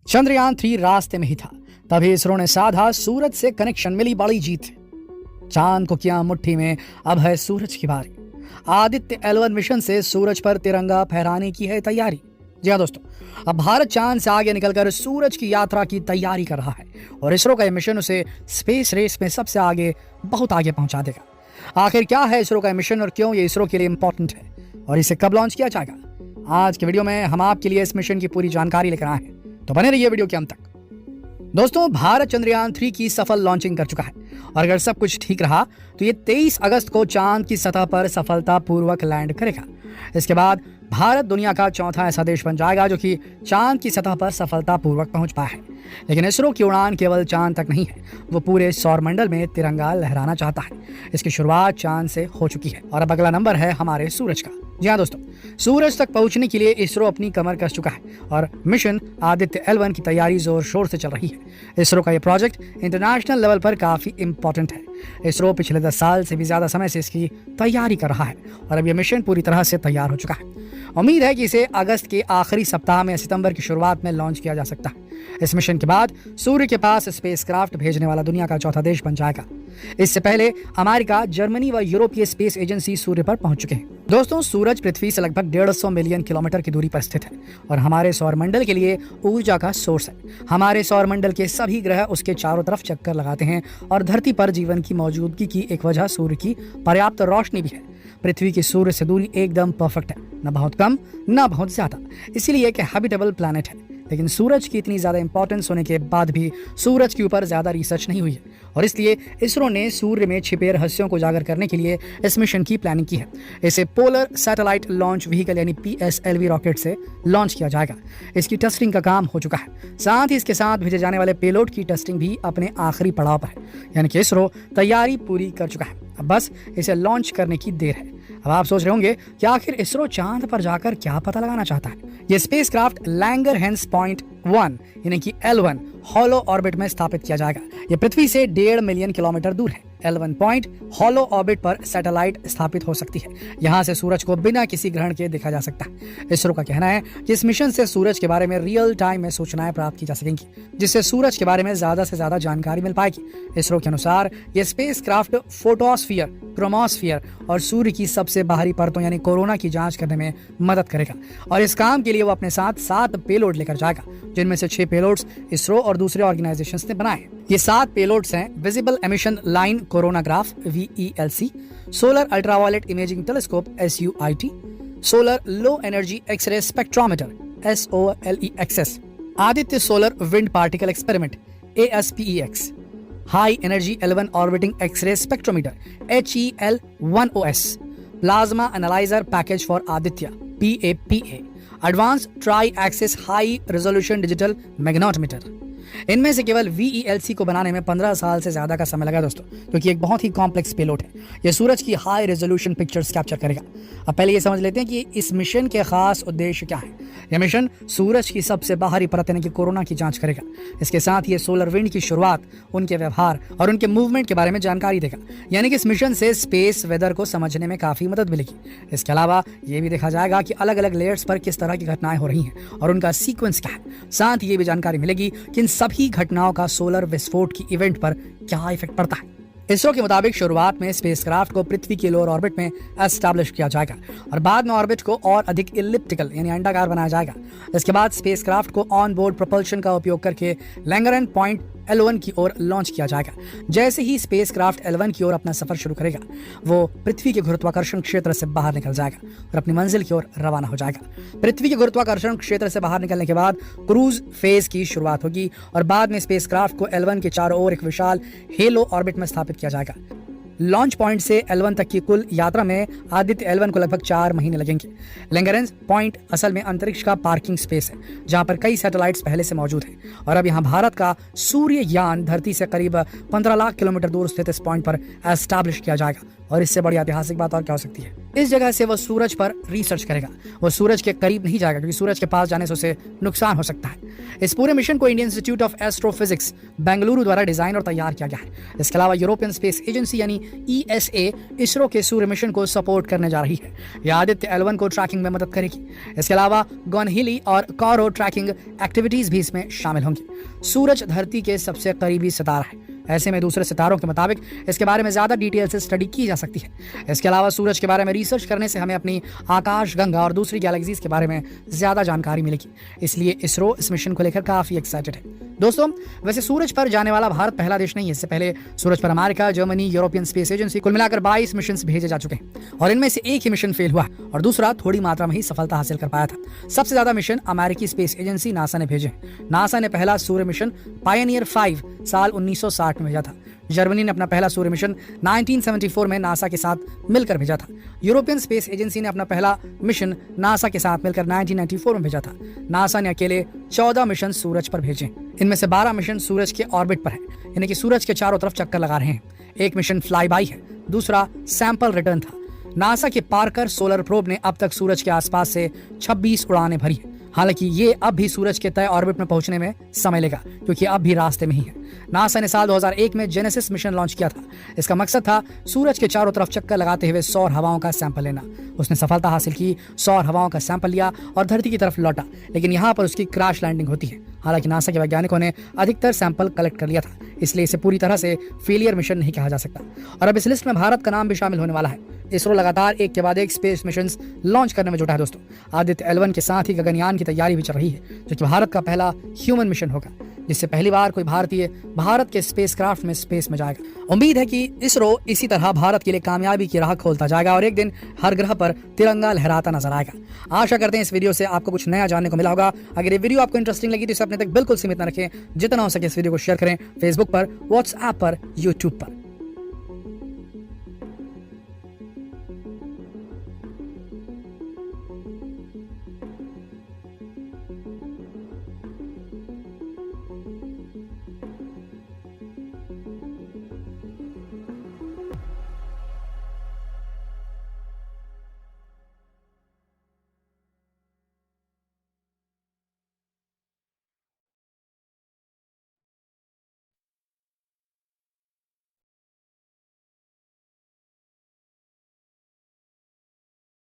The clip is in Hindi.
चंद्रयान 3 रास्ते में ही था, तभी इसरो ने साधा सूरज से कनेक्शन, मिली बड़ी जीत। चांद को किया मुट्ठी में, अब है सूरज की बारी। आदित्य L1 मिशन से सूरज पर तिरंगा फहराने की है तैयारी। जी हाँ दोस्तों, अब भारत चांद से आगे निकलकर सूरज की यात्रा की तैयारी कर रहा है और इसरो का यह मिशन उसे स्पेस रेस में सबसे आगे, बहुत आगे पहुंचा देगा। आखिर क्या है इसरो का मिशन और क्यों ये इसरो के लिए इंपॉर्टेंट है और इसे कब लॉन्च किया जाएगा, आज के वीडियो में हम आपके लिए इस मिशन की पूरी जानकारी लेकर आए हैं, तो बने रहिए वीडियो के अंत तक। दोस्तों, भारत चंद्रयान 3 की सफल लॉन्चिंग कर चुका है और अगर सब कुछ ठीक रहा तो ये 23 अगस्त को चांद की सतह पर सफलतापूर्वक लैंड करेगा। इसके बाद भारत दुनिया का चौथा ऐसा देश बन जाएगा जो कि चांद की सतह पर सफलतापूर्वक पहुंच पाया है। लेकिन इसरो की उड़ान केवल चांद तक नहीं है, वो पूरे सौरमंडल में तिरंगा लहराना चाहता है। इसकी शुरुआत चांद से हो चुकी है और अब अगला नंबर है हमारे सूरज का। जी हाँ दोस्तों, सूरज तक पहुंचने के लिए इसरो अपनी कमर कस चुका है और मिशन आदित्य L1 की तैयारी जोर शोर से चल रही है। इसरो का यह प्रोजेक्ट इंटरनेशनल लेवल पर काफी इंपॉर्टेंट है। इसरो पिछले 10 साल से भी ज्यादा समय से इसकी तैयारी कर रहा है और अब यह मिशन पूरी तरह से तैयार हो चुका है। उम्मीद है कि इसे अगस्त के आखिरी सप्ताह में, सितंबर की शुरुआत में लॉन्च किया जा सकता है। इस मिशन के बाद सूर्य के पास स्पेसक्राफ्ट भेजने वाला दुनिया का चौथा देश बन जाएगा। इससे पहले अमेरिका, जर्मनी व यूरोपीय स्पेस एजेंसी सूर्य पर पहुंच चुके हैं। दोस्तों, सूरज पृथ्वी से लगभग 150 मिलियन किलोमीटर की दूरी पर स्थित है और हमारे सौरमंडल के लिए ऊर्जा का सोर्स है। हमारे सौरमंडल के सभी ग्रह उसके चारों तरफ चक्कर लगाते हैं और धरती पर जीवन की मौजूदगी की एक वजह सूर्य की पर्याप्त रोशनी भी है। पृथ्वी की सूर्य से दूरी एकदम परफेक्ट है, न बहुत कम न बहुत ज्यादा, इसीलिए एक हैबिटेबल प्लैनेट है। लेकिन सूरज की इतनी ज्यादा इंपॉर्टेंस होने के बाद भी सूरज के ऊपर ज्यादा रिसर्च नहीं हुई है और इसलिए इसरो ने सूर्य में छिपे रहस्यों को उजागर करने के लिए इस मिशन की प्लानिंग की है। इसे पोलर सैटेलाइट लॉन्च व्हीकल यानी PSLV रॉकेट से लॉन्च किया जाएगा। इसकी टेस्टिंग का काम हो चुका है, साथ ही इसके साथ भेजे जाने वाले पेलोड की टेस्टिंग भी अपने आखिरी पड़ाव पर है, यानी कि इसरो तैयारी पूरी कर चुका है। अब बस इसे लॉन्च करने की देर है। अब आप सोच रहे होंगे कि आखिर इसरो चांद पर जाकर क्या पता लगाना चाहता है। ये स्पेसक्राफ्ट लैंगरहैंस पॉइंट 1 यानी कि L1 हॉलो ऑर्बिट में स्थापित किया जाएगा। ये पृथ्वी से 1.5 मिलियन किलोमीटर दूर है। L1 पॉइंट हॉलो ऑर्बिट पर सैटेलाइट स्थापित हो सकती है। यहाँ से सूरज को बिना किसी ग्रहण के देखा जा सकता है। इसरो का कहना है कि इस मिशन से सूरज के बारे में रियल टाइम में सूचनाएं प्राप्त की जा सकेंगी, जिससे सूरज के बारे में ज्यादा से ज्यादा जानकारी मिल पाएगी। इसरो के अनुसार ये स्पेसक्राफ्ट फोटोस्फीयर, क्रोमोस्फीयर और सूर्य की सबसे बाहरी परतों यानी कोरोना की जांच करने में मदद करेगा और इस काम के लिए वो अपने साथ 7 पेलोड लेकर जाएगा, जिनमें से 6 पेलोड्स इसरो और दूसरे ऑर्गेनाइजेशंस ने बनाए हैं। ये 7 पेलोड्स हैं: visible emission line coronagraph VELC, solar ultraviolet imaging telescope SUIT, solar low energy X-ray spectrometer SOLEXS, Aditya solar wind particle experiment ASPEX, high energy L1 orbiting X-ray spectrometer HEL1OS, plasma analyser package for Aditya PAPA, advance tri axis high resolution digital magnetometer. इनमें से केवल VELC को बनाने में 15 साल से ज्यादा का समय लगा दोस्तों, क्योंकि एक बहुत ही कॉम्प्लेक्स पेलोड है। यह सूरज की हाई रेजोल्यूशन पिक्चर्स कैप्चर करेगा। अब पहले ये समझ लेते हैं कि इस मिशन के खास उद्देश्य क्या है। यह मिशन सूरज की सबसे बाहरी परत यानी कि कोरोना की जांच करेगा। इसके साथ ये सोलर विंड की शुरुआत, उनके व्यवहार और उनके मूवमेंट के बारे में जानकारी देगा, यानी कि इस मिशन से स्पेस वेदर को समझने में काफी मदद मिलेगी। इसके अलावा ये भी देखा जाएगा कि अलग अलग लेयर्स पर किस तरह की घटनाएं हो रही हैं और उनका सीक्वेंस क्या है। साथ ही ये भी जानकारी मिलेगी कि इन सभी घटनाओं का सोलर विस्फोट की इवेंट पर क्या इफेक्ट पड़ता है। इसरो के मुताबिक शुरुआत में स्पेसक्राफ्ट को पृथ्वी के लोअर ऑर्बिट में एस्टैब्लिश किया जाएगा और बाद में ऑर्बिट को और अधिक इलिप्टिकल यानी अंडाकार बनाया जाएगा। इसके बाद स्पेसक्राफ्ट को ऑन बोर्ड प्रोपल्शन का उपयोग करके लैंगरहैंस पॉइंट L1 की ओर लॉन्च किया जाएगा। जैसे ही स्पेसक्राफ्ट L1 की ओर अपना सफर शुरू करेगा, वो पृथ्वी के गुरुत्वाकर्षण क्षेत्र से बाहर निकल जाएगा और अपनी मंजिल की ओर रवाना हो जाएगा। पृथ्वी के गुरुत्वाकर्षण क्षेत्र से बाहर निकलने के बाद क्रूज फेज की शुरुआत होगी और बाद में स्पेसक्राफ्ट को L1 के चारों ओर एक विशाल हेलो ऑर्बिट में स्थापित किया जाएगा। लॉन्च पॉइंट से L1 तक की कुल यात्रा में आदित्य L1 को लगभग 4 महीने लगेंगे। लैंगरहैंस पॉइंट असल में अंतरिक्ष का पार्किंग स्पेस है, जहां पर कई सैटेलाइट्स पहले से मौजूद हैं और अब यहां भारत का सूर्य यान धरती से करीब 15 लाख किलोमीटर दूर स्थित इस पॉइंट पर एस्टैब्लिश किया जाएगा। और इससे बड़ी ऐतिहासिक बात और क्या हो सकती है। इस जगह से वो सूरज पर रिसर्च करेगा। वो सूरज के करीब नहीं जाएगा क्योंकि सूरज के पास जाने से उसे नुकसान हो सकता है। इस पूरे मिशन को Indian institute of astrophysics Bengaluru द्वारा डिजाइन और तैयार किया गया है। इसके अलावा यूरोपियन स्पेस एजेंसी यानी ESA इसरो के सूर्य मिशन को सपोर्ट करने जा रही है। यह आदित्य L1 को ट्रैकिंग में मदद करेगी। इसके अलावा गोनहिली और कॉरो ट्रैकिंग एक्टिविटीज भी इसमें शामिल होंगी। सूरज धरती के सबसे करीबी सितारा है। ऐसे में दूसरे सितारों के मुताबिक इसके बारे में ज्यादा डिटेल से स्टडी की जा सकती है। इसके अलावा सूरज के बारे में रिसर्च करने से हमें अपनी आकाश गंगा और दूसरी गैलेक्सीज के बारे में ज्यादा जानकारी मिलेगी। इसलिए इसरो इस मिशन को लेकर काफी एक्साइटेड है। दोस्तों, वैसे सूरज पर जाने वाला भारत पहला देश नहीं है। इससे पहले सूरज पर America, Germany, European space agency कुल मिलाकर 22 मिशन भेजे जा चुके हैं और इनमें से एक ही मिशन फेल हुआ और दूसरा थोड़ी मात्रा में ही सफलता हासिल कर पाया था। सबसे ज्यादा मिशन अमेरिकी स्पेस एजेंसी नासा ने भेजे। नासा ने पहला सूर्य मिशन पायनियर 5 साल 1960 में भेजा था। जर्मनी ने अपना पहला सूर्य मिशन 1974 में नासा के साथ मिलकर भेजा था। यूरोपियन स्पेस एजेंसी ने अपना पहला मिशन नासा के साथ मिलकर 1994 में भेजा था। नासा ने अकेले 14 मिशन सूरज पर भेजे। इनमें से 12 मिशन सूरज के ऑर्बिट पर है, यानी कि सूरज के चारों तरफ चक्कर लगा रहे हैं। एक मिशन फ्लाई बाई है, दूसरा सैंपल रिटर्न था। नासा के पार्कर सोलर प्रोब ने अब तक सूरज के आसपास से 26 उड़ानें भरी हैं। हालांकि ये अब भी सूरज के तय ऑर्बिट में पहुंचने में समय लेगा क्योंकि अब भी रास्ते में ही है। नासा ने साल 2001 में जेनेसिस मिशन लॉन्च किया था। इसका मकसद था सूरज के चारों तरफ चक्कर लगाते हुए सौर हवाओं का सैंपल लेना। उसने सफलता हासिल की, सौर हवाओं का सैंपल लिया और धरती की तरफ लौटा, लेकिन यहाँ पर उसकी क्रैश लैंडिंग होती है। हालांकि नासा के वैज्ञानिकों ने अधिकतर सैंपल कलेक्ट कर लिया था, इसलिए इसे पूरी तरह से फेलियर मिशन नहीं कहा जा सकता। और अब इस लिस्ट में भारत का नाम भी शामिल होने वाला है। इसरो लगातार एक के बाद एक स्पेस मिशन लॉन्च करने में जुटा है। दोस्तों, आदित्य L1 के साथ ही गगनयान की तैयारी भी चल रही है, जो कि भारत का पहला ह्यूमन मिशन होगा, जिससे पहली बार कोई भारतीय भारत के स्पेसक्राफ्ट में स्पेस में जाएगा। उम्मीद है कि इसरो इसी तरह भारत के लिए कामयाबी की राह खोलता जाएगा और एक दिन हर ग्रह पर तिरंगा लहराता नजर आएगा। आशा करते हैं इस वीडियो से आपको कुछ नया जानने को मिला होगा। अगर ये वीडियो आपको इंटरेस्टिंग लगी तो इसे अपने तक बिल्कुल सीमित न रखें। जितना हो सके इस वीडियो को शेयर करें, फेसबुक पर, व्हाट्सएप पर, यूट्यूब पर।